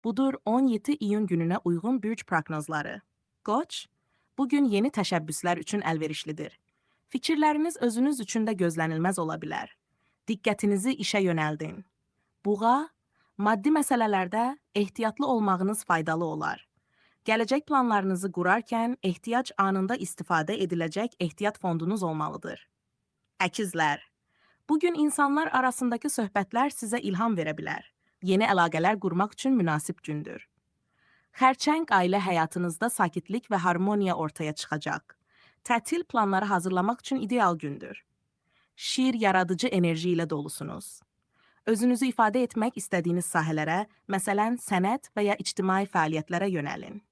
Budur 17 iyun gününə uyğun bürc proqnozları. Qoç, bugün yeni təşəbbüslər üçün əlverişlidir. Fikirləriniz özünüz üçün də gözlənilməz ola bilər. Diqqətinizi işə yönəldin. Buğa, maddi məsələlərdə ehtiyatlı olmağınız faydalı olar. Gələcək planlarınızı qurarkən ehtiyac anında istifadə ediləcək ehtiyat fondunuz olmalıdır. Əkizlər, bugün insanlar arasındakı söhbətlər sizə ilham verə bilər. Yeni əlaqələr qurmaq üçün münasib gündür. Xərçəng ailə həyatınızda sakitlik və harmoniya ortaya çıxacaq. Tətil planları hazırlamaq üçün ideal gündür. Şiir yaradıcı enerji ilə dolusunuz. Özünüzü ifadə etmək istədiyiniz sahələrə, məsələn, sənət və ya ictimai fəaliyyətlərə yönəlin.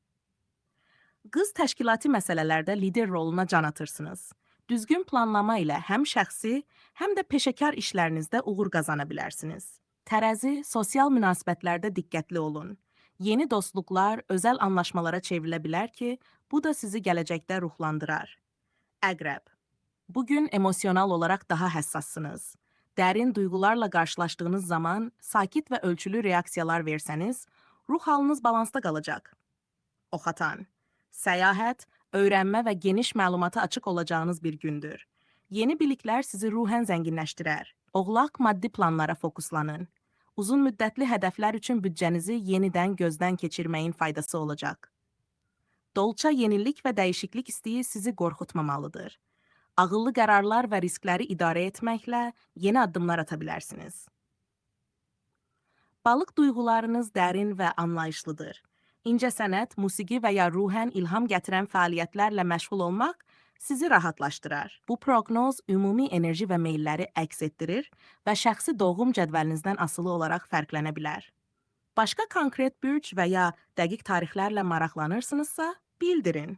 Qız təşkilati məsələlərdə lider roluna can atırsınız. Düzgün planlama ilə həm şəxsi, həm də peşəkar işlərinizdə uğur qazana bilərsiniz. Tərəzi, sosial münasibətlərdə diqqətli olun. Yeni dostluqlar özəl anlaşmalara çevrilə bilər ki, bu da sizi gələcəkdə ruhlandırar. Əqrəb, bugün emosional olaraq daha həssassınız. Dərin duyğularla qarşılaşdığınız zaman sakit və ölçülü reaksiyalar versəniz, ruh halınız balansda qalacaq. Oxatan, səyahət, öyrənmə və geniş məlumata açıq olacağınız bir gündür. Yeni biliklər sizi ruhən zənginləşdirər. Oğlaq maddi planlara fokuslanın. Uzun müddətli hədəflər üçün büdcənizi yenidən gözdən keçirməyin faydası olacaq. Dolça yenilik və dəyişiklik istəyi sizi qorxutmamalıdır. Ağıllı qərarlar və riskləri idarə etməklə yeni addımlar ata bilərsiniz. Balıq duyğularınız dərin və anlayışlıdır. İncəsənət, musiqi və ya ruhən ilham gətirən fəaliyyətlərlə məşğul olmaq sizi rahatlaşdırar. Bu proqnoz ümumi enerji və meylləri əks etdirir və şəxsi doğum cədvəlinizdən asılı olaraq fərqlənə bilər. Başqa konkret bürc və ya dəqiq tarixlərlə maraqlanırsınızsa, bildirin.